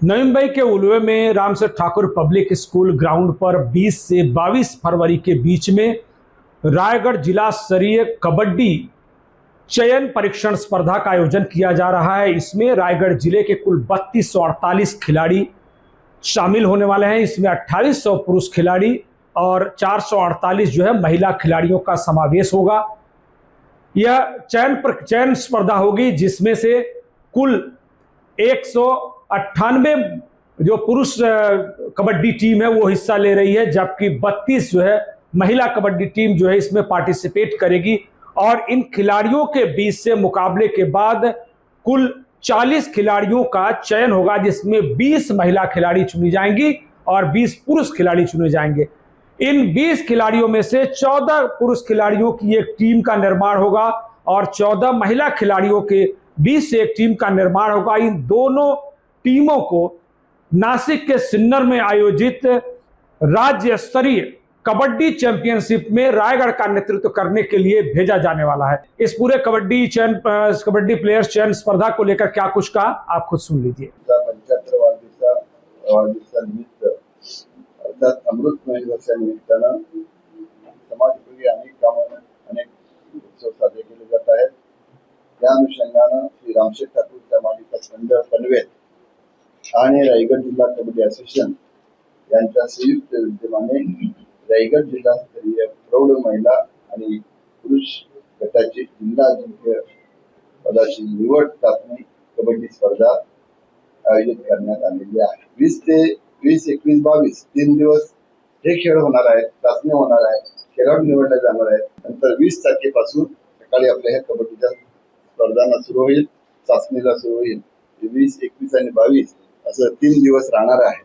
नवी मुंबई के उलवे में Ramsar Thakur public school ground पर 20 से 22 फरवरी के बीच में रायगढ़ जिला स्तरीय कबड्डी चयन परीक्षण स्पर्धा का आयोजन किया जा रहा है। इसमें रायगढ़ जिले के कुल 3248 खिलाड़ी शामिल होने वाले हैं। इसमें 2800 पुरुष खिलाड़ी और 448 जो है महिला खिलाड़ियों का समावेश होगा। यह चयन स्पर्धा होगी जिसमें से कुल 198 जो पुरुष कबड्डी टीम है वो हिस्सा ले रही है, जबकि 32 जो है महिला कबड्डी टीम जो है इसमें पार्टिसिपेट करेगी। और इन खिलाड़ियों के बीच से मुकाबले के बाद कुल 40 खिलाड़ियों का चयन होगा, जिसमें 20 महिला खिलाड़ी चुनी जाएंगी और 20 पुरुष खिलाड़ी चुने जाएंगे। इन 20 खिलाड़ियों में से 14 पुरुष खिलाड़ियों की एक टीम का निर्माण होगा और 14 महिला खिलाड़ियों के 20 से एक टीम का निर्माण होगा। इन दोनों टीमों को नासिक के सिन्नर में आयोजित राज्य स्तरीय कबड्डी चैंपियनशिप में रायगढ़ का नेतृत्व करने के लिए भेजा जाने वाला है। इस पूरे कबड्डी प्लेयर्स चयन स्पर्धा को लेकर क्या कुछ कहा आप खुद सुन लीजिए। अर्थात अमृत महोत्सवानिमित्तानं समाजोपयोगी अनेक कामं अनेक उत्सव साजरे केले जात आहेत। त्या अनुषंगानं श्री रामशेठ ठाकूर समाज मंडळ पनवेल आणि रायगड जिल्हा कबड्डी असोसिएशन यांच्या संयुक्त विद्यमाने रायगड जिल्हास्तरीय प्रौढ महिला आणि पुरुष गटाची जिल्हा अजिंक्य पदाची निवड चाचणी कबड्डी स्पर्धा आयोजित करण्यात आलेली आहे। 20 ते 20, 21, 22 तीन दिवस हे खेळ होणार आहेत, चाचणी होणार आहे, खेळाडू निवडले जाणार आहेत। नंतर 20 तारखेपासून सकाळी आपल्या ह्या कबड्डीच्या स्पर्धांना सुरू होईल, चाचणीला सुरू होईल। 20, 21 आणि 22 असं 3 दिवस राहणार आहे।